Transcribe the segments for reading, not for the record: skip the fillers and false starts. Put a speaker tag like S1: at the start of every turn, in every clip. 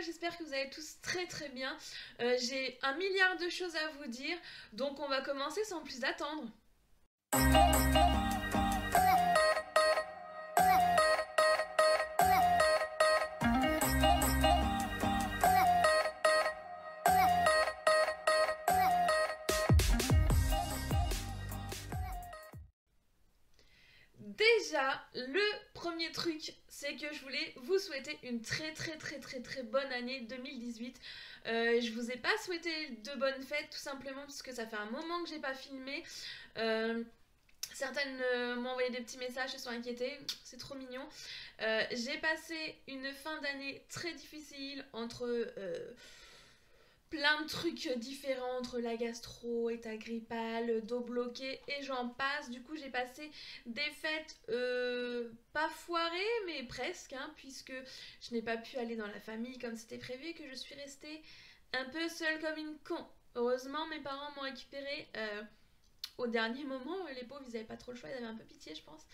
S1: j'espère que vous allez tous très très bien. J'ai un milliard de choses à vous dire, donc on va commencer sans plus attendre. Déjà, le premier truc, c'est que je voulais vous souhaiter une très bonne année 2018. Je vous ai pas souhaité de bonnes fêtes, tout simplement parce que ça fait un moment que j'ai pas filmé. Certaines m'ont envoyé des petits messages, se sont inquiétées, c'est trop mignon. J'ai passé une fin d'année très difficile entre plein de trucs différents, entre la gastro, état grippal, dos bloqué et j'en passe. Du coup, j'ai passé des fêtes pas foirées, mais presque, hein, puisque je n'ai pas pu aller dans la famille comme c'était prévu et que je suis restée un peu seule comme une con. Heureusement, mes parents m'ont récupérée au dernier moment. Les pauvres, ils avaient pas trop le choix, ils avaient un peu pitié, je pense.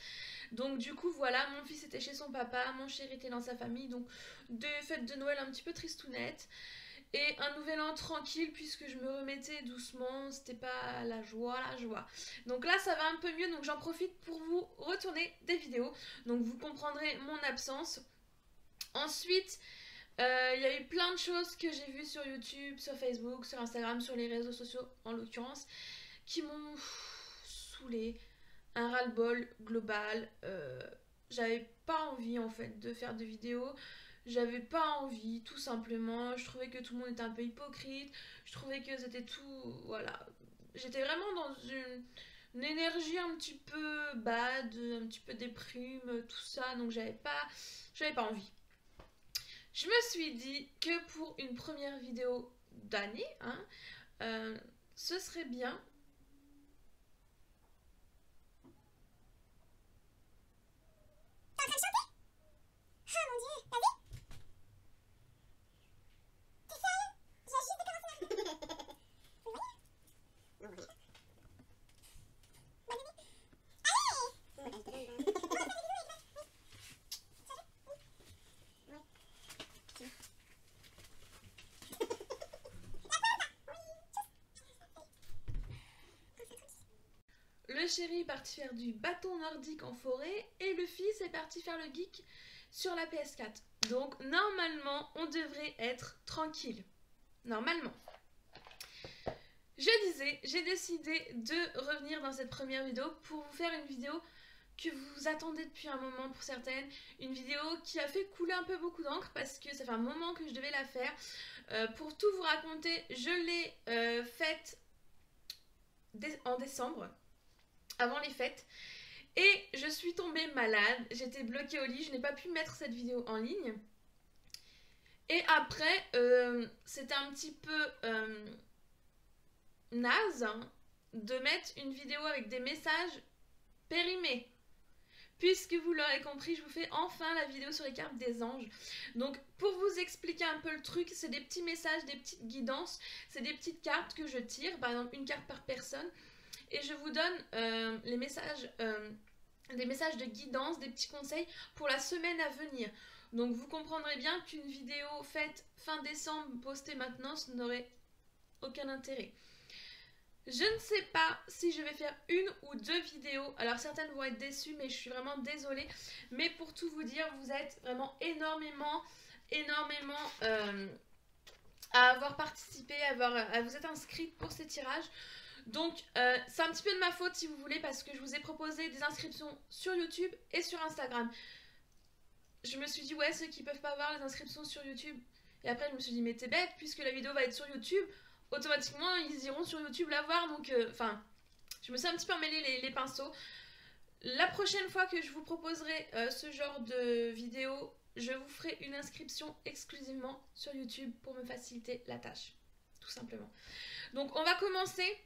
S1: Donc du coup, voilà, mon fils était chez son papa, mon chéri était dans sa famille, donc des fêtes de Noël un petit peu tristounettes. Et un nouvel an tranquille puisque je me remettais doucement, c'était pas la joie. Donc là ça va un peu mieux, donc j'en profite pour vous retourner des vidéos. Donc vous comprendrez mon absence. Ensuite, il y a eu plein de choses que j'ai vues sur YouTube, sur Facebook, sur Instagram, sur les réseaux sociaux en l'occurrence, qui m'ont saoulée. Un ras-le-bol global. J'avais pas envie en fait de faire de vidéos. J'avais pas envie, tout simplement. Je trouvais que tout le monde était un peu hypocrite. Je trouvais que c'était tout. Voilà. J'étais vraiment dans une énergie un petit peu bad, un petit peu déprime, tout ça. Donc j'avais pas envie. Je me suis dit que pour une première vidéo d'année, hein, ce serait bien.
S2: T'es en train de chanter? Oh mon dieu, vas-y! T'es sérieux? J'ai juste de commencer là! Vous voyez? Non, vous voyez? Bonne année! Allez! On va faire des bisous avec toi! Oui! Sérieux? Oui! Ouais! Tu veux?
S1: Le chéri est parti faire du bâton nordique en forêt et le fils est parti faire le geek sur la PS4. Donc normalement, on devrait être tranquille. Normalement. Je disais, j'ai décidé de revenir dans cette première vidéo pour vous faire une vidéo que vous attendez depuis un moment pour certaines. Une vidéo qui a fait couler un peu beaucoup d'encre parce que ça fait un moment que je devais la faire. Pour tout vous raconter, je l'ai faite en décembre, avant les fêtes. Et je suis tombée malade, j'étais bloquée au lit, je n'ai pas pu mettre cette vidéo en ligne. Et après, c'était un petit peu naze, hein, de mettre une vidéo avec des messages périmés. Puisque vous l'aurez compris, je vous fais enfin la vidéo sur les cartes des anges. Donc pour vous expliquer un peu le truc, c'est des petits messages, des petites guidances, c'est des petites cartes que je tire, par exemple une carte par personne. Et je vous donne les messages, des messages de guidance, des petits conseils pour la semaine à venir. Donc vous comprendrez bien qu'une vidéo faite fin décembre, postée maintenant, ce n'aurait aucun intérêt. Je ne sais pas si je vais faire une ou deux vidéos. Alors certaines vont être déçues, mais je suis vraiment désolée. Mais pour tout vous dire, vous êtes vraiment énormément à avoir participé, à vous être inscrite pour ces tirages. Donc c'est un petit peu de ma faute si vous voulez, parce que je vous ai proposé des inscriptions sur YouTube et sur Instagram. Je me suis dit ouais, ceux qui peuvent pas voir les inscriptions sur YouTube. Et après je me suis dit mais t'es bête, puisque la vidéo va être sur YouTube, automatiquement ils iront sur YouTube la voir. Donc enfin je me suis un petit peu emmêlé les pinceaux. La prochaine fois que je vous proposerai ce genre de vidéo, je vous ferai une inscription exclusivement sur YouTube pour me faciliter la tâche, tout simplement. Donc on va commencer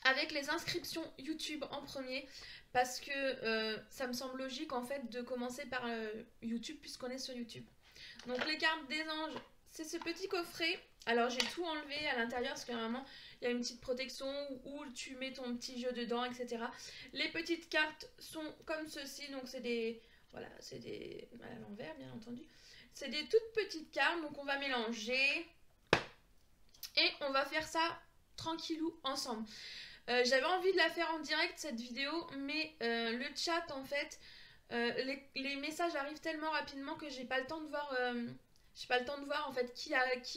S1: avec les inscriptions YouTube en premier, parce que ça me semble logique en fait de commencer par YouTube puisqu'on est sur YouTube. Donc les cartes des anges, c'est ce petit coffret. Alors j'ai tout enlevé à l'intérieur parce que normalement il y a une petite protection où tu mets ton petit jeu dedans, etc. Les petites cartes sont comme ceci, donc c'est des... Voilà, c'est des... à l'envers bien entendu. C'est des toutes petites cartes, donc on va mélanger. Et on va faire ça tranquillou ensemble. J'avais envie de la faire en direct cette vidéo, mais le chat en fait, les messages arrivent tellement rapidement que j'ai pas le temps de voir... j'ai pas le temps de voir en fait qui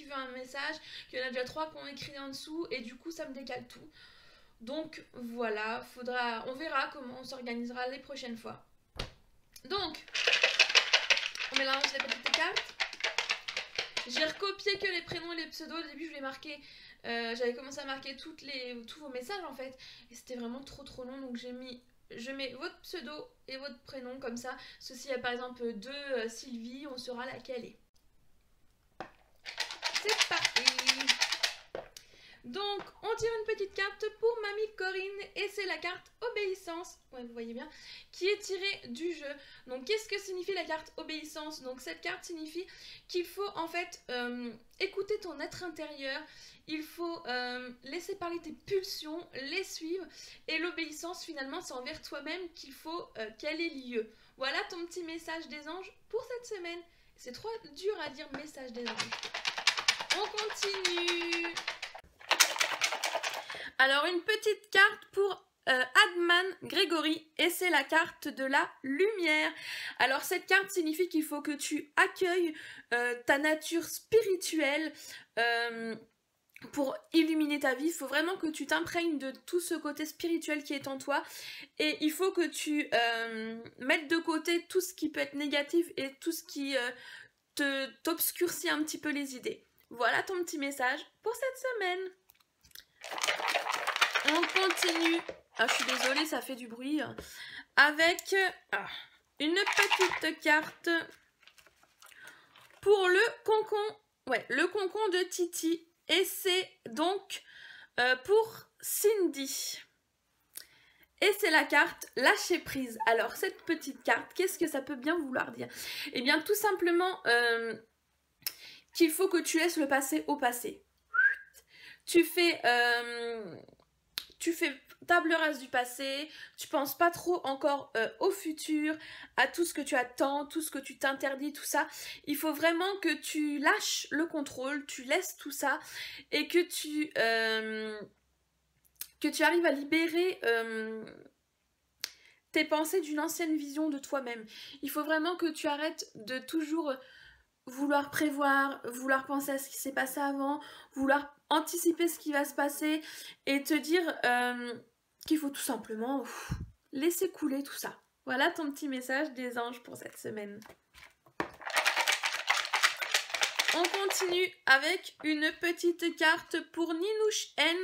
S1: veut un message, qu'il y en a déjà 3 qui ont écrit en dessous et du coup ça me décale tout. Donc voilà, on verra comment on s'organisera les prochaines fois. Donc, on mélange les petites cartes. J'ai recopié que les prénoms et les pseudos. Au début, je voulais marquer, j'avais commencé à marquer tous vos messages en fait, et c'était vraiment trop long. Donc je mets votre pseudo et votre prénom comme ça. S'il y a par exemple 2 Sylvie, on saura laquelle est. C'est parti. Donc, on tire une petite carte pour Mamie Corinne et c'est la carte Obéissance, ouais, vous voyez bien, qui est tirée du jeu. Donc, qu'est-ce que signifie la carte Obéissance? Donc, cette carte signifie qu'il faut en fait écouter ton être intérieur, il faut laisser parler tes pulsions, les suivre, et l'obéissance finalement c'est envers toi-même qu'il faut qu'elle ait lieu. Voilà ton petit message des anges pour cette semaine. C'est trop dur à dire message des anges. On continue. Alors une petite carte pour Adman Grégory et c'est la carte de la lumière. Alors cette carte signifie qu'il faut que tu accueilles ta nature spirituelle pour illuminer ta vie. Il faut vraiment que tu t'imprègnes de tout ce côté spirituel qui est en toi et il faut que tu mettes de côté tout ce qui peut être négatif et tout ce qui t'obscurcit un petit peu les idées. Voilà ton petit message pour cette semaine. On continue. Ah, je suis désolée, ça fait du bruit. Avec une petite carte pour le concon. Ouais, le concon de Titi. Et c'est donc pour Cindy. Et c'est la carte lâcher prise. Alors, cette petite carte, qu'est-ce que ça peut bien vouloir dire? Eh bien, tout simplement qu'il faut que tu laisses le passé au passé. Tu fais table rase du passé, tu penses pas trop encore au futur, à tout ce que tu attends, tout ce que tu t'interdis, tout ça. Il faut vraiment que tu lâches le contrôle, tu laisses tout ça et que tu arrives à libérer tes pensées d'une ancienne vision de toi-même. Il faut vraiment que tu arrêtes de toujours vouloir prévoir, vouloir penser à ce qui s'est passé avant, vouloir anticiper ce qui va se passer et te dire qu'il faut tout simplement laisser couler tout ça. Voilà ton petit message des anges pour cette semaine. On continue avec une petite carte pour Ninouche N,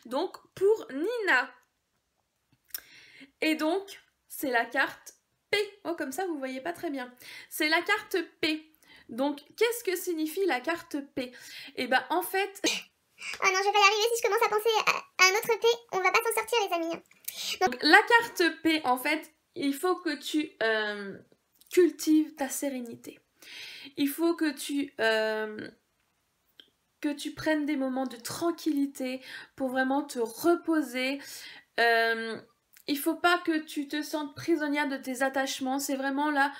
S1: donc pour Nina. Et donc, c'est la carte P. Oh, comme ça, vous voyez pas très bien. C'est la carte P. Donc, qu'est-ce que signifie la carte P? Eh ben, en fait...
S2: Oh non, je vais pas y arriver, si je commence à penser à un autre P, on va pas s'en sortir les amis.
S1: Donc, la carte P, en fait, il faut que tu cultives ta sérénité. Il faut que tu prennes des moments de tranquillité pour vraiment te reposer. Il faut pas que tu te sentes prisonnière de tes attachements. C'est vraiment là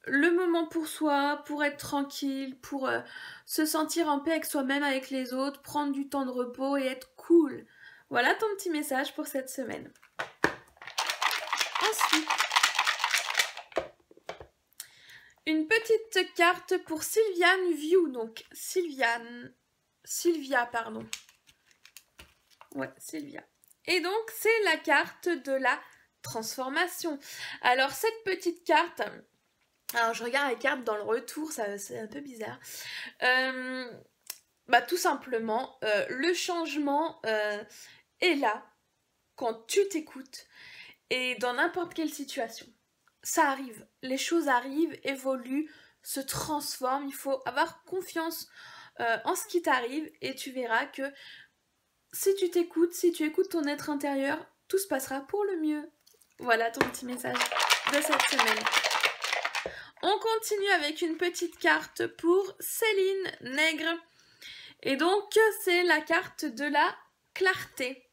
S1: le moment pour soi, pour être tranquille, pour se sentir en paix avec soi-même, avec les autres, prendre du temps de repos et être cool. Voilà ton petit message pour cette semaine. Ensuite, une petite carte pour Sylviane View. Donc, Sylvia, pardon. Ouais, Sylvia. Et donc, c'est la carte de la transformation. Alors, cette petite carte... Alors, je regarde les cartes dans le retour, c'est un peu bizarre. Tout simplement, le changement est là quand tu t'écoutes et dans n'importe quelle situation. Ça arrive, les choses arrivent, évoluent, se transforment. Il faut avoir confiance en ce qui t'arrive et tu verras que si tu t'écoutes, si tu écoutes ton être intérieur, tout se passera pour le mieux. Voilà ton petit message de cette semaine. On continue avec une petite carte pour Céline Nègre. Et donc, c'est la carte de la clarté.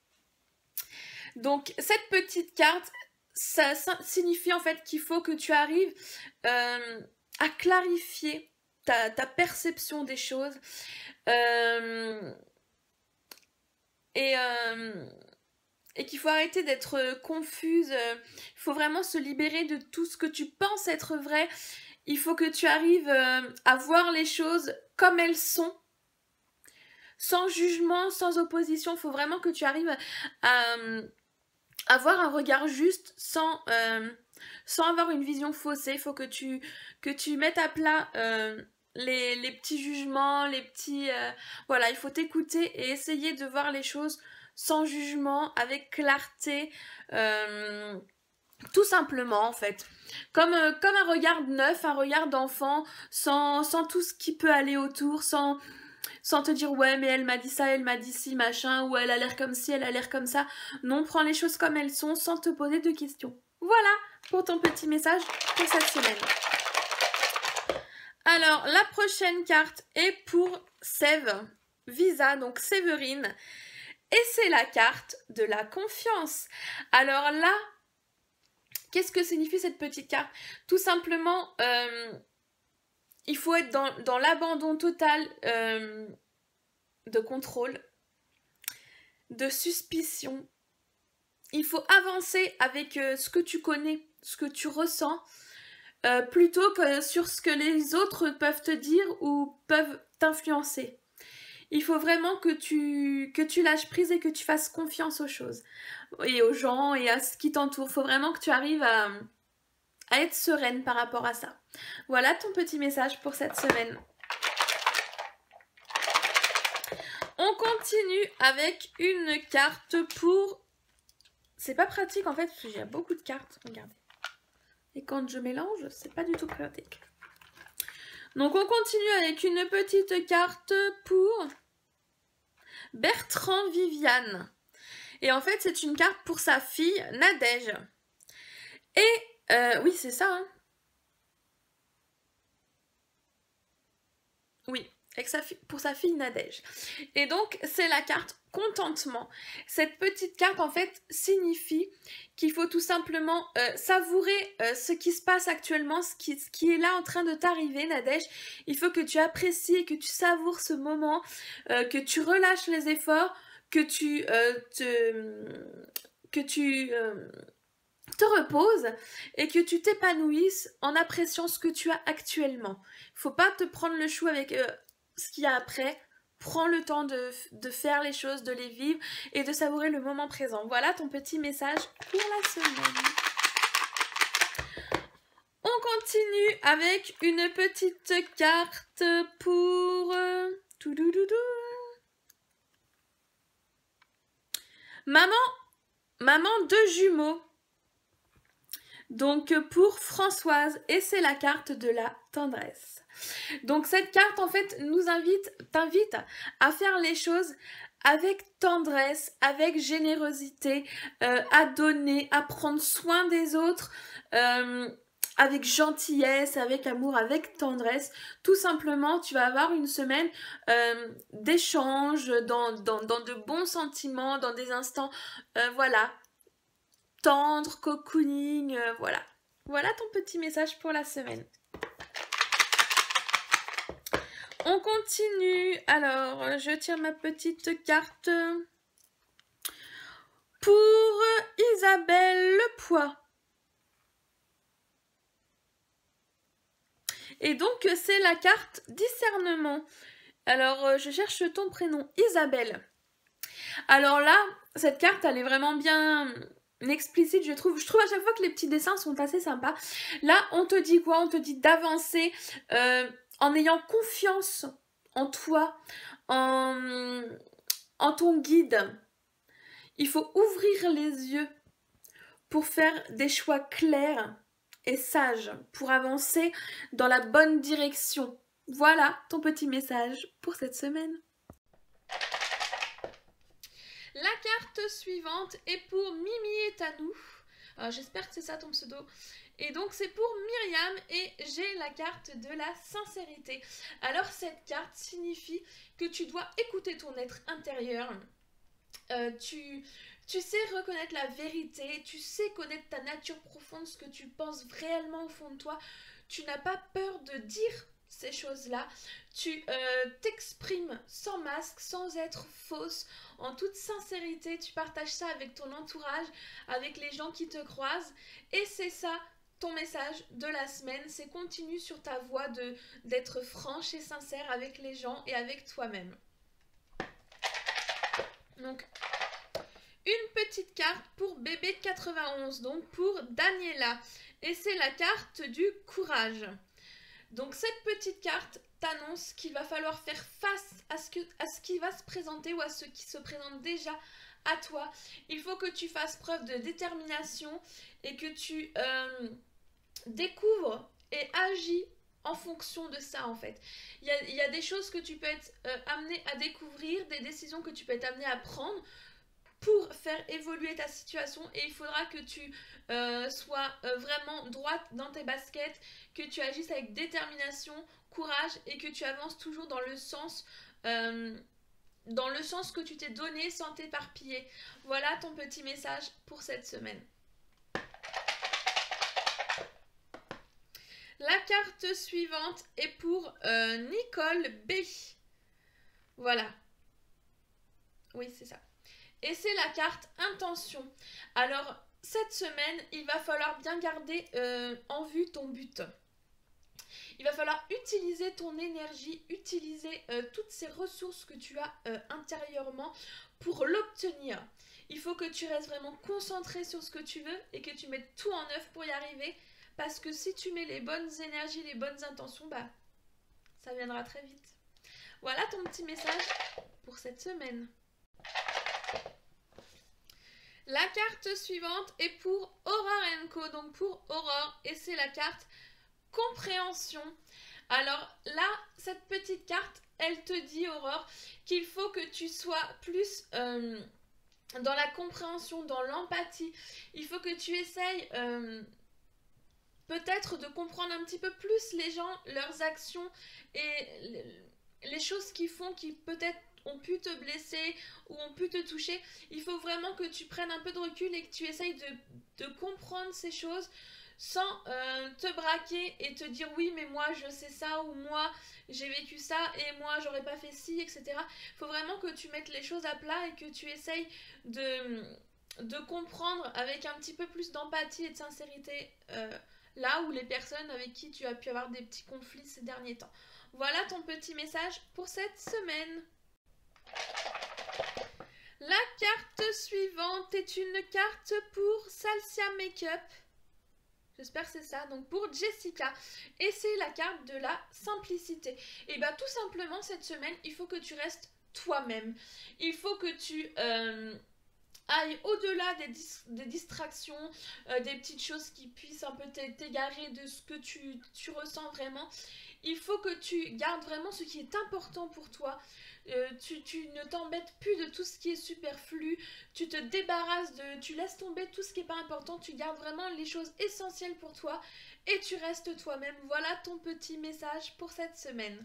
S1: Donc, cette petite carte, ça signifie en fait qu'il faut que tu arrives à clarifier ta perception des choses. Et qu'il faut arrêter d'être confuse. Il faut vraiment se libérer de tout ce que tu penses être vrai. Il faut que tu arrives à voir les choses comme elles sont, sans jugement, sans opposition. Il faut vraiment que tu arrives à avoir un regard juste sans avoir une vision faussée. Il faut que tu mettes à plat les petits jugements, les petits... voilà, il faut t'écouter et essayer de voir les choses sans jugement, avec clarté, tout simplement en fait. Comme un regard neuf, un regard d'enfant, sans tout ce qui peut aller autour, sans te dire ouais mais elle m'a dit ça, elle m'a dit ci, machin, ou elle a l'air comme ci, elle a l'air comme ça. Non, prends les choses comme elles sont sans te poser de questions. Voilà pour ton petit message pour cette semaine. Alors, la prochaine carte est pour Sève, Visa, donc Séverine. Et c'est la carte de la confiance. Alors là, qu'est-ce que signifie cette petite carte? Tout simplement, il faut être dans l'abandon total de contrôle, de suspicion. Il faut avancer avec ce que tu connais, ce que tu ressens, plutôt que sur ce que les autres peuvent te dire ou peuvent t'influencer. Il faut vraiment que tu lâches prise et que tu fasses confiance aux choses et aux gens et à ce qui t'entoure. Il faut vraiment que tu arrives à être sereine par rapport à ça. Voilà ton petit message pour cette semaine. On continue avec une carte pour... C'est pas pratique en fait parce que j'ai beaucoup de cartes. Regardez. Et quand je mélange, c'est pas du tout pratique. Donc on continue avec une petite carte pour Bertrand Viviane. Et en fait, c'est une carte pour sa fille, Nadège. Et, oui, c'est ça. Hein. Oui, pour sa fille Nadège. Et donc, c'est la carte contentement. Cette petite carte, en fait, signifie qu'il faut tout simplement savourer ce qui se passe actuellement, ce qui est là en train de t'arriver, Nadège. Il faut que tu apprécies, que tu savoures ce moment, que tu relâches les efforts, que tu te reposes et que tu t'épanouisses en appréciant ce que tu as actuellement. Il ne faut pas te prendre le chou avec ce qu'il y a après. Prends le temps de faire les choses, de les vivre et de savourer le moment présent. Voilà ton petit message pour la semaine. On continue avec une petite carte pour... Maman de jumeaux. Donc pour Françoise, et c'est la carte de la tendresse. Donc cette carte en fait t'invite à faire les choses avec tendresse, avec générosité, à donner, à prendre soin des autres, avec gentillesse, avec amour, avec tendresse. Tout simplement, tu vas avoir une semaine d'échange, dans de bons sentiments, dans des instants, voilà, tendre, cocooning, voilà. Voilà ton petit message pour la semaine. On continue. Alors, je tire ma petite carte pour Isabelle Lepoix. Et donc, c'est la carte discernement. Alors, je cherche ton prénom, Isabelle. Alors là, cette carte, elle est vraiment bien explicite, je trouve. Je trouve à chaque fois que les petits dessins sont assez sympas. Là, on te dit quoi? On te dit d'avancer en ayant confiance en toi, en ton guide. Il faut ouvrir les yeux pour faire des choix clairs et sages, pour avancer dans la bonne direction. Voilà ton petit message pour cette semaine. La carte suivante est pour Mimi et Tanou. J'espère que c'est ça ton pseudo. Et donc c'est pour Myriam et j'ai la carte de la sincérité. Alors cette carte signifie que tu dois écouter ton être intérieur. Tu sais reconnaître la vérité, tu sais connaître ta nature profonde, ce que tu penses réellement au fond de toi. Tu n'as pas peur de dire ces choses-là. Tu t'exprimes sans masque, sans être fausse, en toute sincérité. Tu partages ça avec ton entourage, avec les gens qui te croisent. Et c'est ça ton message de la semaine. C'est continue sur ta voie d'être franche et sincère avec les gens et avec toi-même. Donc, une petite carte pour bébé 91, donc pour Daniela. Et c'est la carte du courage. Donc cette petite carte t'annonce qu'il va falloir faire face à ce qui va se présenter ou à ce qui se présente déjà à toi. Il faut que tu fasses preuve de détermination et que tu découvres et agis en fonction de ça en fait. Il y a des choses que tu peux être amené à découvrir, des décisions que tu peux être amené à prendre pour faire évoluer ta situation, et il faudra que tu sois vraiment droite dans tes baskets, que tu agisses avec détermination, courage, et que tu avances toujours dans le sens que tu t'es donné sans t'éparpiller. Voilà ton petit message pour cette semaine. La carte suivante est pour Nicole B. Voilà. Oui, c'est ça. Et c'est la carte intention. Alors, cette semaine, il va falloir bien garder en vue ton but. Il va falloir utiliser ton énergie, utiliser toutes ces ressources que tu as intérieurement pour l'obtenir. Il faut que tu restes vraiment concentré sur ce que tu veux et que tu mettes tout en œuvre pour y arriver. Parce que si tu mets les bonnes énergies, les bonnes intentions, bah, ça viendra très vite. Voilà ton petit message pour cette semaine. La carte suivante est pour Aurore & Co, donc pour Aurore, et c'est la carte compréhension. Alors là, cette petite carte, elle te dit, Aurore, qu'il faut que tu sois plus dans la compréhension, dans l'empathie. Il faut que tu essayes peut-être de comprendre un petit peu plus les gens, leurs actions et les choses qu'ils font qui peut-être ont pu te blesser ou ont pu te toucher. Il faut vraiment que tu prennes un peu de recul et que tu essayes de comprendre ces choses sans te braquer et te dire oui mais moi je sais ça, ou moi j'ai vécu ça et moi j'aurais pas fait ci, etc. Il faut vraiment que tu mettes les choses à plat et que tu essayes de comprendre avec un petit peu plus d'empathie et de sincérité là où les personnes avec qui tu as pu avoir des petits conflits ces derniers temps. Voilà ton petit message pour cette semaine. La carte suivante est une carte pour Salsia Makeup. J'espère que c'est ça. Donc pour Jessica. Et c'est la carte de la simplicité. Et bien tout simplement cette semaine, il faut que tu restes toi-même. Il faut que tu aille au-delà des distractions, des petites choses qui puissent un peu t'égarer de ce que tu ressens vraiment. Il faut que tu gardes vraiment ce qui est important pour toi. Tu ne t'embêtes plus de tout ce qui est superflu. Tu te débarrasses tu laisses tomber tout ce qui n'est pas important. Tu gardes vraiment les choses essentielles pour toi et tu restes toi-même. Voilà ton petit message pour cette semaine.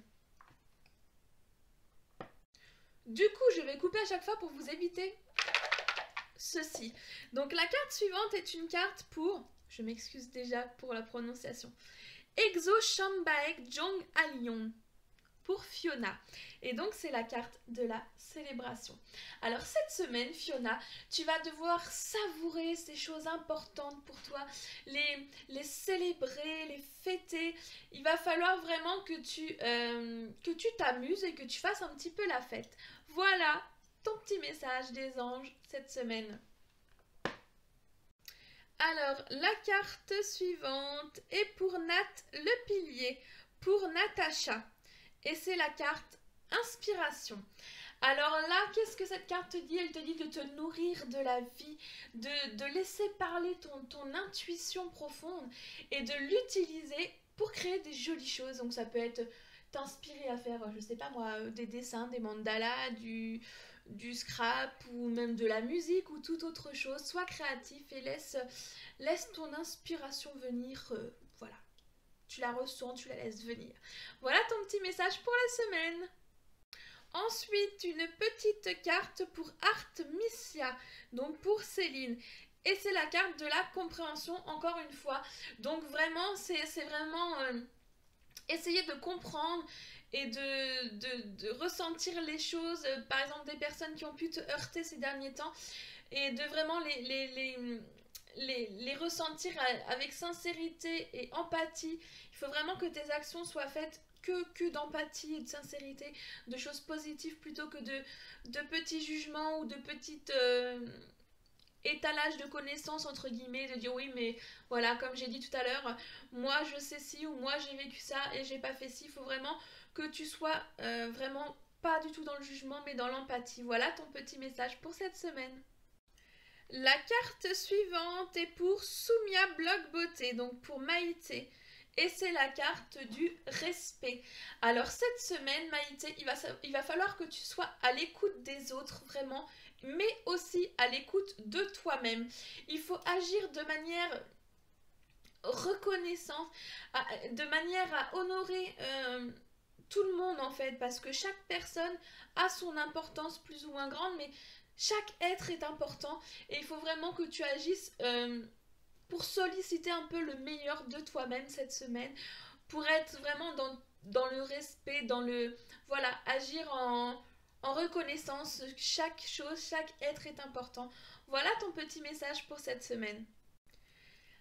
S1: Du coup, je vais couper à chaque fois pour vous éviter ceci. Donc la carte suivante est une carte pour, je m'excuse déjà pour la prononciation, Exo Shambaek Jong Alion, pour Fiona. Et donc c'est la carte de la célébration. Alors cette semaine, Fiona, tu vas devoir savourer ces choses importantes pour toi, les célébrer, les fêter. Il va falloir vraiment que tu t'amuses et que tu fasses un petit peu la fête. Voilà ton petit message des anges cette semaine. Alors, la carte suivante est pour Nat le pilier, pour Natacha. Et c'est la carte inspiration. Alors là, qu'est-ce que cette carte te dit? Elle te dit de te nourrir de la vie, de laisser parler ton intuition profonde et de l'utiliser pour créer des jolies choses. Donc ça peut être t'inspirer à faire, je sais pas moi, des dessins, des mandalas, du scrap ou même de la musique ou toute autre chose. Sois créatif et laisse ton inspiration venir, voilà. Tu la ressens, tu la laisses venir. Voilà ton petit message pour la semaine. Ensuite, une petite carte pour Artemisia, donc pour Céline. Et c'est la carte de la compréhension, encore une fois. Donc vraiment, c'est vraiment essayer de comprendre et de ressentir les choses, par exemple des personnes qui ont pu te heurter ces derniers temps, et de vraiment les ressentir avec sincérité et empathie. Il faut vraiment que tes actions soient faites que d'empathie et de sincérité, de choses positives plutôt que de petits jugements ou de petites étalage de connaissances entre guillemets, de dire oui mais voilà comme j'ai dit tout à l'heure, moi je sais ci ou moi j'ai vécu ça et j'ai pas fait ci. Il faut vraiment que tu sois vraiment pas du tout dans le jugement mais dans l'empathie. Voilà ton petit message pour cette semaine. La carte suivante est pour Soumia Blog Beauté, donc pour Maïté. Et c'est la carte du respect. Alors cette semaine, Maïté, il va falloir que tu sois à l'écoute des autres, vraiment, mais aussi à l'écoute de toi-même. Il faut agir de manière reconnaissante, de manière à honorer tout le monde en fait, parce que chaque personne a son importance plus ou moins grande, mais chaque être est important et il faut vraiment que tu agisses pour solliciter un peu le meilleur de toi-même cette semaine, pour être vraiment dans le respect, dans le... Voilà, agir en reconnaissance. Chaque chose, chaque être est important. Voilà ton petit message pour cette semaine.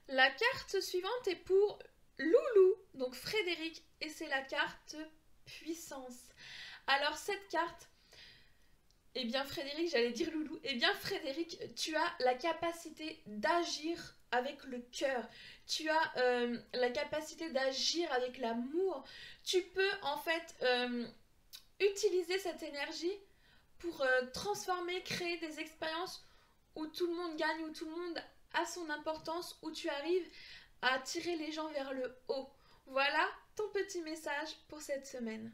S1: La carte suivante est pour Loulou, donc Frédéric, et c'est la carte puissance. Alors cette carte... Eh bien Frédéric, j'allais dire Loulou, eh bien Frédéric, tu as la capacité d'agir avec le cœur, tu as la capacité d'agir avec l'amour, tu peux en fait utiliser cette énergie pour transformer, créer des expériences où tout le monde gagne, où tout le monde a son importance, où tu arrives à tirer les gens vers le haut. Voilà ton petit message pour cette semaine.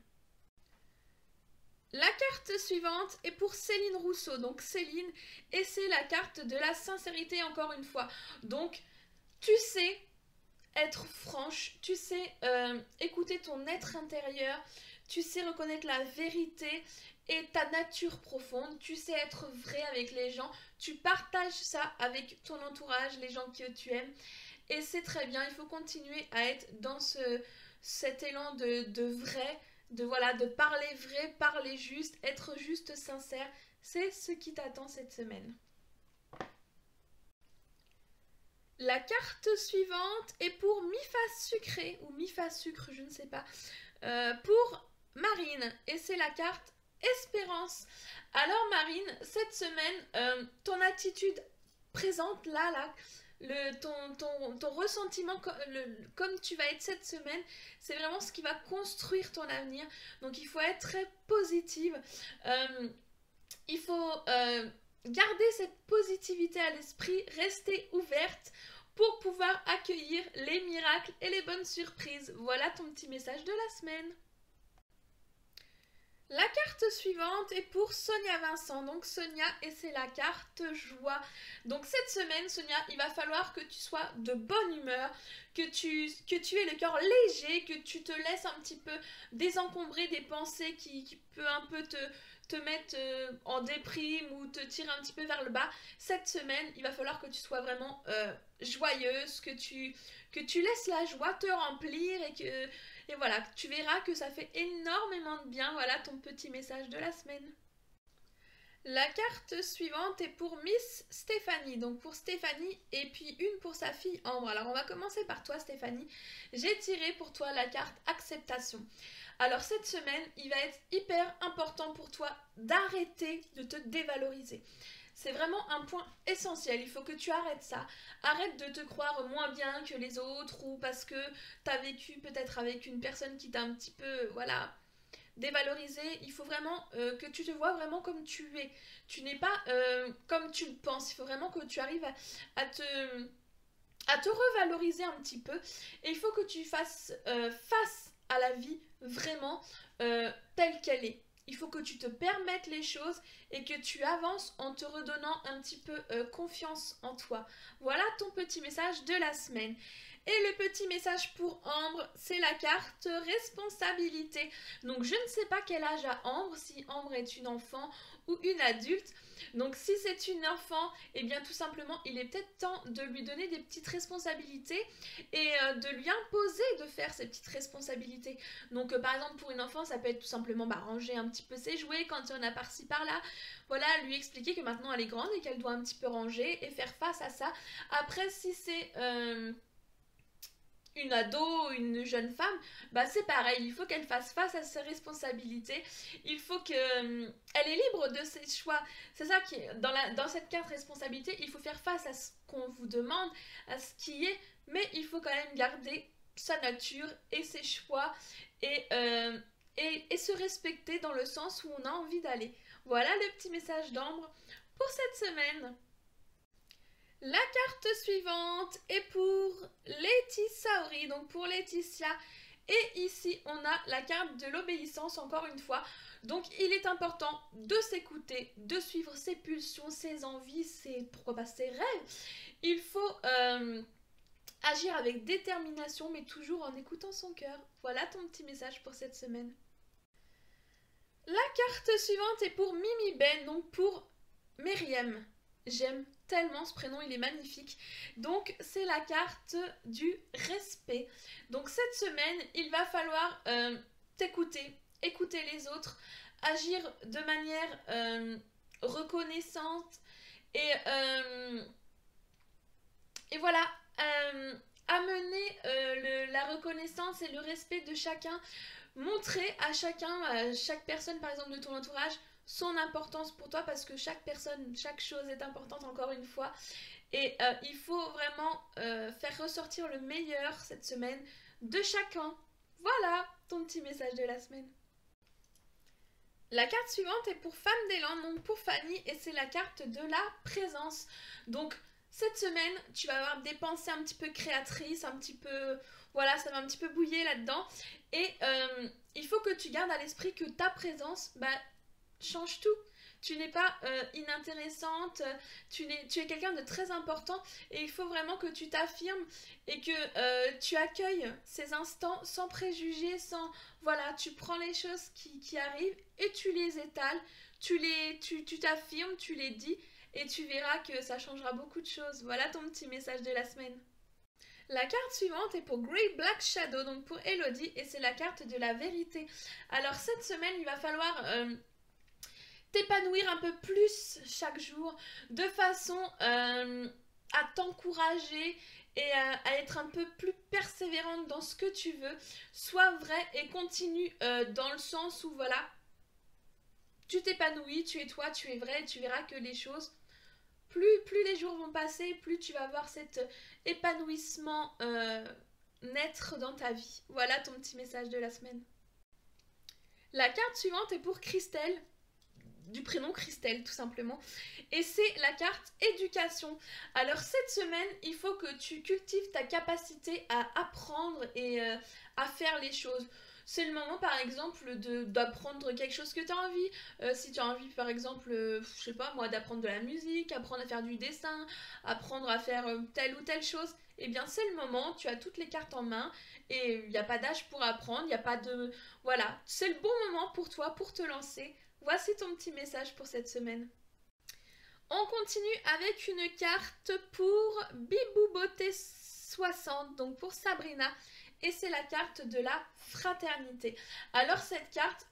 S1: La carte suivante est pour Céline Rousseau, donc Céline, et c'est la carte de la sincérité encore une fois. Donc, tu sais être franche, tu sais écouter ton être intérieur, tu sais reconnaître la vérité et ta nature profonde, tu sais être vrai avec les gens, tu partages ça avec ton entourage, les gens que tu aimes, et c'est très bien, il faut continuer à être dans cet élan de vrai, de parler vrai, parler juste, être juste sincère, c'est ce qui t'attend cette semaine. La carte suivante est pour mi-fa sucré, ou mi-fa sucre, je ne sais pas, pour Marine, et c'est la carte Espérance. Alors Marine, cette semaine, ton attitude présente là, ton ressentiment comme tu vas être cette semaine, c'est vraiment ce qui va construire ton avenir. Donc il faut être très positive, il faut garder cette positivité à l'esprit, rester ouverte pour pouvoir accueillir les miracles et les bonnes surprises. Voilà ton petit message de la semaine. La carte suivante est pour Sonia Vincent, donc Sonia, et c'est la carte joie. Donc cette semaine, Sonia, il va falloir que tu sois de bonne humeur, que tu aies le cœur léger, que tu te laisses un petit peu désencombrer des pensées qui peut un peu te mettre en déprime ou te tirer un petit peu vers le bas. Cette semaine, il va falloir que tu sois vraiment joyeuse, que tu laisses la joie te remplir et voilà, tu verras que ça fait énormément de bien. Voilà ton petit message de la semaine. La carte suivante est pour Miss Stéphanie, donc pour Stéphanie et puis une pour sa fille Ambre. Alors on va commencer par toi Stéphanie. J'ai tiré pour toi la carte acceptation. Alors cette semaine, il va être hyper important pour toi d'arrêter de te dévaloriser. C'est vraiment un point essentiel, il faut que tu arrêtes ça. Arrête de te croire moins bien que les autres ou parce que tu as vécu peut-être avec une personne qui t'a un petit peu, dévalorisé. Il faut vraiment que tu te vois vraiment comme tu es. Tu n'es pas comme tu le penses. Il faut vraiment que tu arrives à te revaloriser un petit peu. Et il faut que tu fasses face à la vie vraiment telle qu'elle est. Il faut que tu te permettes les choses et que tu avances en te redonnant un petit peu confiance en toi. Voilà ton petit message de la semaine. Et le petit message pour Ambre, c'est la carte responsabilité. Donc je ne sais pas quel âge a Ambre, si Ambre est une enfant ou une adulte. Donc si c'est une enfant, eh bien tout simplement il est peut-être temps de lui donner des petites responsabilités et de lui imposer de faire ces petites responsabilités. Donc par exemple pour une enfant ça peut être tout simplement ranger un petit peu ses jouets quand il y en a par-ci par-là. Voilà, lui expliquer que maintenant elle est grande et qu'elle doit un petit peu ranger et faire face à ça. Après si c'est une ado, une jeune femme, c'est pareil, il faut qu'elle fasse face à ses responsabilités, il faut qu'elle elle est libre de ses choix. C'est ça qui est, dans cette carte responsabilité, il faut faire face à ce qu'on vous demande, à ce qui est, mais il faut quand même garder sa nature et ses choix et se respecter dans le sens où on a envie d'aller. Voilà le petit message d'Ambre pour cette semaine. La carte suivante est pour Laetitia, donc pour Laetitia. Et ici, on a la carte de l'obéissance, encore une fois. Donc, il est important de s'écouter, de suivre ses pulsions, ses envies, pourquoi pas ses rêves. Il faut agir avec détermination, mais toujours en écoutant son cœur. Voilà ton petit message pour cette semaine. La carte suivante est pour Mimi Ben, donc pour Myriam. J'aime tellement ce prénom, il est magnifique. Donc c'est la carte du respect. Donc cette semaine, il va falloir t'écouter, écouter les autres, agir de manière reconnaissante et voilà, amener la reconnaissance et le respect de chacun, montrer à chacun, à chaque personne par exemple de ton entourage, son importance pour toi parce que chaque personne, chaque chose est importante encore une fois et il faut vraiment faire ressortir le meilleur cette semaine de chacun. Voilà ton petit message de la semaine. La carte suivante est pour Femme d'élan, donc pour Fanny, et c'est la carte de la présence. Donc cette semaine, tu vas avoir des pensées un petit peu créatrices, un petit peu... Voilà, ça va un petit peu bouiller là-dedans. Et il faut que tu gardes à l'esprit que ta présence change tout. Tu n'es pas inintéressante, tu es quelqu'un de très important et il faut vraiment que tu t'affirmes et que tu accueilles ces instants sans préjugés, sans... Voilà, tu prends les choses qui arrivent et tu les étales, tu t'affirmes, tu les dis et tu verras que ça changera beaucoup de choses. Voilà ton petit message de la semaine. La carte suivante est pour Grey Black Shadow, donc pour Elodie, et c'est la carte de la vérité. Alors cette semaine, il va falloir t'épanouir un peu plus chaque jour, de façon à t'encourager et à être un peu plus persévérante dans ce que tu veux. Sois vrai et continue dans le sens où voilà, tu t'épanouis, tu es toi, tu es vrai, et tu verras que les choses... Plus les jours vont passer, plus tu vas avoir cet épanouissement naître dans ta vie. Voilà ton petit message de la semaine. La carte suivante est pour Christelle, du prénom Christelle tout simplement, et c'est la carte éducation. Alors cette semaine, il faut que tu cultives ta capacité à apprendre et à faire les choses. C'est le moment par exemple d'apprendre quelque chose que tu as envie. Si tu as envie par exemple, je sais pas moi, d'apprendre de la musique, apprendre à faire du dessin, apprendre à faire telle ou telle chose, eh bien c'est le moment, tu as toutes les cartes en main et il n'y a pas d'âge pour apprendre, il n'y a pas de... Voilà, c'est le bon moment pour toi pour te lancer. Voici ton petit message pour cette semaine. On continue avec une carte pour Bibou Beauté 60, donc pour Sabrina. Et c'est la carte de la fraternité. Alors cette carte,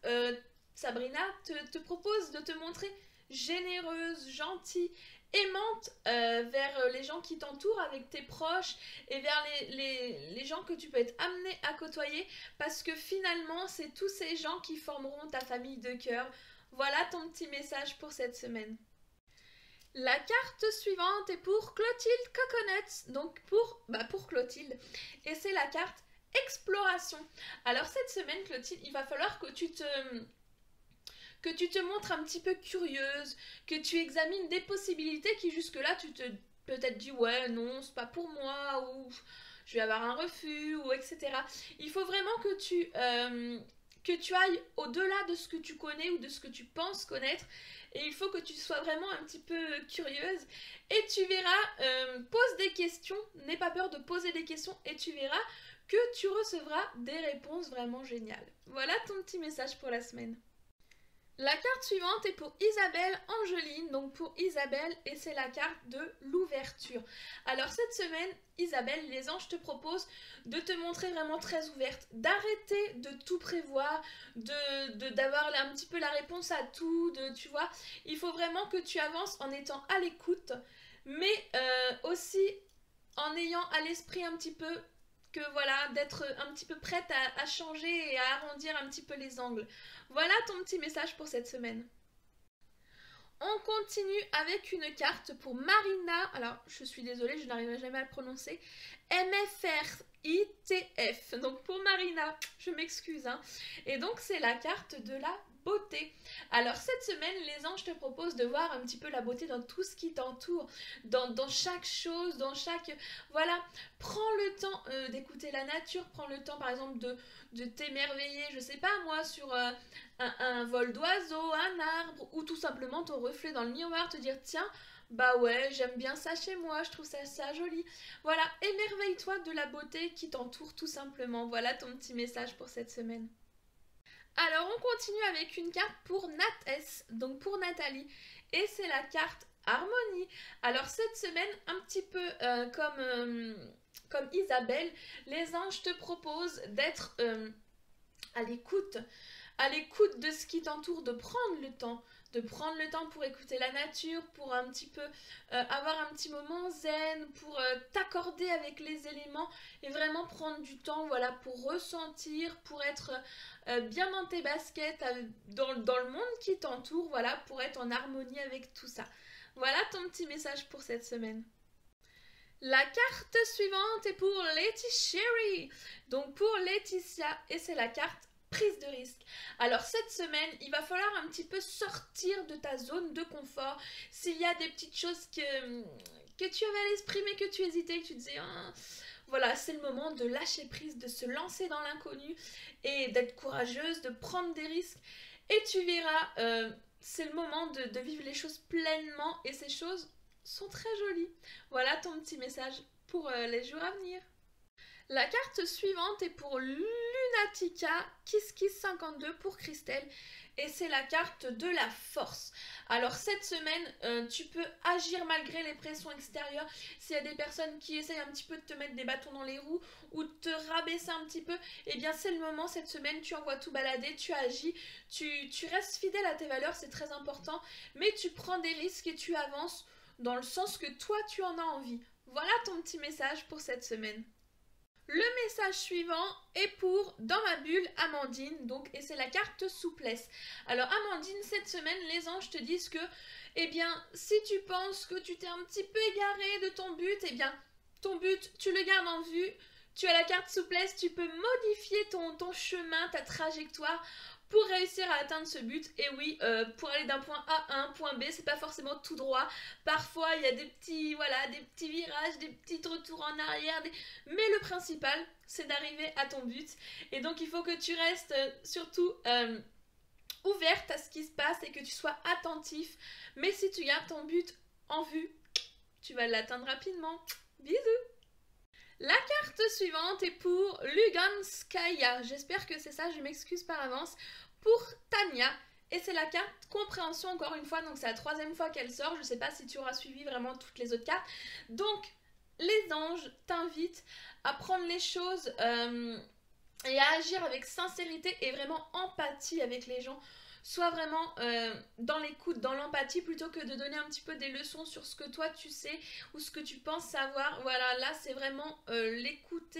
S1: Sabrina te propose de te montrer généreuse, gentille, aimante vers les gens qui t'entourent, avec tes proches et vers les gens que tu peux être amené à côtoyer parce que finalement c'est tous ces gens qui formeront ta famille de cœur. Voilà ton petit message pour cette semaine. La carte suivante est pour Clotilde Coconuts, donc pour Clotilde, et c'est la carte exploration. Alors cette semaine Clotilde, il va falloir que tu te montres un petit peu curieuse, que tu examines des possibilités qui jusque là tu te peut-être dis ouais non c'est pas pour moi ou je vais avoir un refus ou etc. Il faut vraiment que tu que tu ailles au-delà de ce que tu connais ou de ce que tu penses connaître. Et il faut que tu sois vraiment un petit peu curieuse. Et tu verras, pose des questions, n'aie pas peur de poser des questions et tu verras que tu recevras des réponses vraiment géniales. Voilà ton petit message pour la semaine. La carte suivante est pour Isabelle Angeline, donc pour Isabelle, et c'est la carte de l'ouverture. Alors cette semaine, Isabelle, les anges te proposent de te montrer vraiment très ouverte, d'arrêter de tout prévoir, d'avoir un petit peu la réponse à tout, tu vois. Il faut vraiment que tu avances en étant à l'écoute, mais aussi en ayant à l'esprit un petit peu que voilà, d'être un petit peu prête à changer et à arrondir un petit peu les angles. Voilà ton petit message pour cette semaine. On continue avec une carte pour Marina. Alors, je suis désolée, je n'arriverai jamais à le prononcer. MFRITF. Donc, pour Marina, je m'excuse. Et donc, c'est la carte de la beauté. Alors, cette semaine, les anges te proposent de voir un petit peu la beauté dans tout ce qui t'entoure, dans chaque chose, dans chaque... Voilà, prends le temps d'écouter la nature, prends le temps, par exemple, de t'émerveiller, je sais pas moi, sur un vol d'oiseau, un arbre, ou tout simplement ton reflet dans le miroir, te dire, tiens, bah ouais, j'aime bien ça chez moi, je trouve ça joli. Voilà, émerveille-toi de la beauté qui t'entoure tout simplement. Voilà ton petit message pour cette semaine. Alors on continue avec une carte pour Nath, donc pour Nathalie, et c'est la carte Harmonie. Alors cette semaine, un petit peu comme Isabelle, les anges te proposent d'être à l'écoute de ce qui t'entoure, de prendre le temps pour écouter la nature, pour un petit peu avoir un petit moment zen, pour t'accorder avec les éléments et vraiment prendre du temps, voilà, pour ressentir, pour être bien dans tes baskets, dans le monde qui t'entoure, voilà, pour être en harmonie avec tout ça. Voilà ton petit message pour cette semaine. La carte suivante est pour Laetitia Sherry. Donc pour Laetitia, et c'est la carte prise de risque. Alors cette semaine, il va falloir un petit peu sortir de ta zone de confort. S'il y a des petites choses que tu avais à l'esprit mais que tu hésitais, que tu disais voilà, c'est le moment de lâcher prise, de se lancer dans l'inconnu et d'être courageuse, de prendre des risques. Et tu verras, c'est le moment de vivre les choses pleinement et ces choses sont très jolies. Voilà ton petit message pour les jours à venir. La carte suivante est pour Lunatica KissKiss52 pour Christelle et c'est la carte de la force. Alors cette semaine, tu peux agir malgré les pressions extérieures. S'il y a des personnes qui essayent un petit peu de te mettre des bâtons dans les roues ou de te rabaisser un petit peu, eh bien c'est le moment cette semaine, tu envoies tout balader, tu agis, tu restes fidèle à tes valeurs, c'est très important, mais tu prends des risques et tu avances dans le sens que toi tu en as envie. Voilà ton petit message pour cette semaine. Le message suivant est pour Dans ma bulle Amandine, donc, et c'est la carte souplesse. Alors Amandine, cette semaine, les anges te disent que, eh bien, si tu penses que tu t'es un petit peu égaré de ton but, eh bien, ton but, tu le gardes en vue. Tu as la carte souplesse, tu peux modifier ton chemin, ta trajectoire pour réussir à atteindre ce but. Et oui, pour aller d'un point A à un point B, c'est pas forcément tout droit. Parfois, il y a des petits virages, des petits retours en arrière. Mais le principal, c'est d'arriver à ton but. Et donc, il faut que tu restes surtout ouverte à ce qui se passe et que tu sois attentif. Mais si tu gardes ton but en vue, tu vas l'atteindre rapidement. Bisous! La carte suivante est pour Luganskaya. J'espère que c'est ça, je m'excuse par avance. Pour Tania. Et c'est la carte compréhension encore une fois. Donc c'est la 3e fois qu'elle sort. Je ne sais pas si tu auras suivi vraiment toutes les autres cartes. Donc les anges t'invitent à prendre les choses et à agir avec sincérité et vraiment empathie avec les gens. Sois vraiment dans l'écoute, dans l'empathie, plutôt que de donner un petit peu des leçons sur ce que toi tu sais ou ce que tu penses savoir. Voilà, là c'est vraiment l'écoute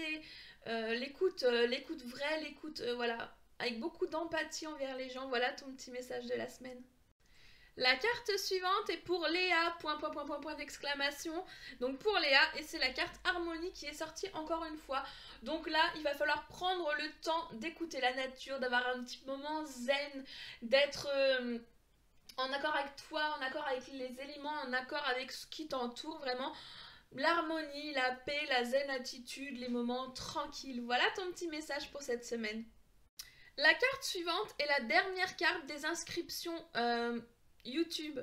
S1: vraie, l'écoute voilà, avec beaucoup d'empathie envers les gens. Voilà ton petit message de la semaine. La carte suivante est pour Léa, point d'exclamation. Donc pour Léa, et c'est la carte harmonie qui est sortie encore une fois. Donc là, il va falloir prendre le temps d'écouter la nature, d'avoir un petit moment zen, d'être en accord avec toi, en accord avec les éléments, en accord avec ce qui t'entoure, vraiment. L'harmonie, la paix, la zen attitude, les moments tranquilles. Voilà ton petit message pour cette semaine. La carte suivante est la dernière carte des inscriptions YouTube.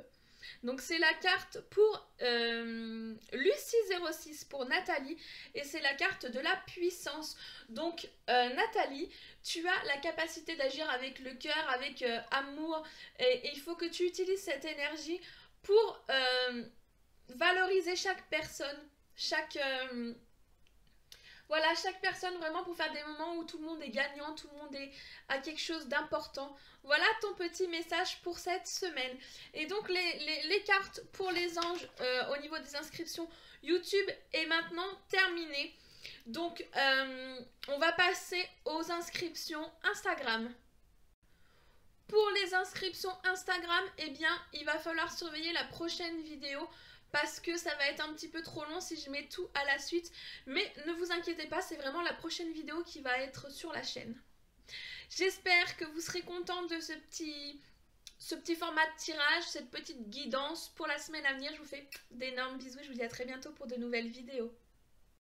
S1: Donc c'est la carte pour Lucie06 pour Nathalie et c'est la carte de la puissance. Donc Nathalie, tu as la capacité d'agir avec le cœur, avec amour et il faut que tu utilises cette énergie pour valoriser chaque personne, chaque personne vraiment pour faire des moments où tout le monde est gagnant, tout le monde a quelque chose d'important. Voilà ton petit message pour cette semaine. Et donc les cartes pour les anges au niveau des inscriptions YouTube est maintenant terminée. Donc on va passer aux inscriptions Instagram. Pour les inscriptions Instagram, eh bien il va falloir surveiller la prochaine vidéo parce que ça va être un petit peu trop long si je mets tout à la suite. Mais ne vous inquiétez pas, c'est vraiment la prochaine vidéo qui va être sur la chaîne. J'espère que vous serez contents de ce petit format de tirage, cette petite guidance pour la semaine à venir. Je vous fais d'énormes bisous et je vous dis à très bientôt pour de nouvelles vidéos.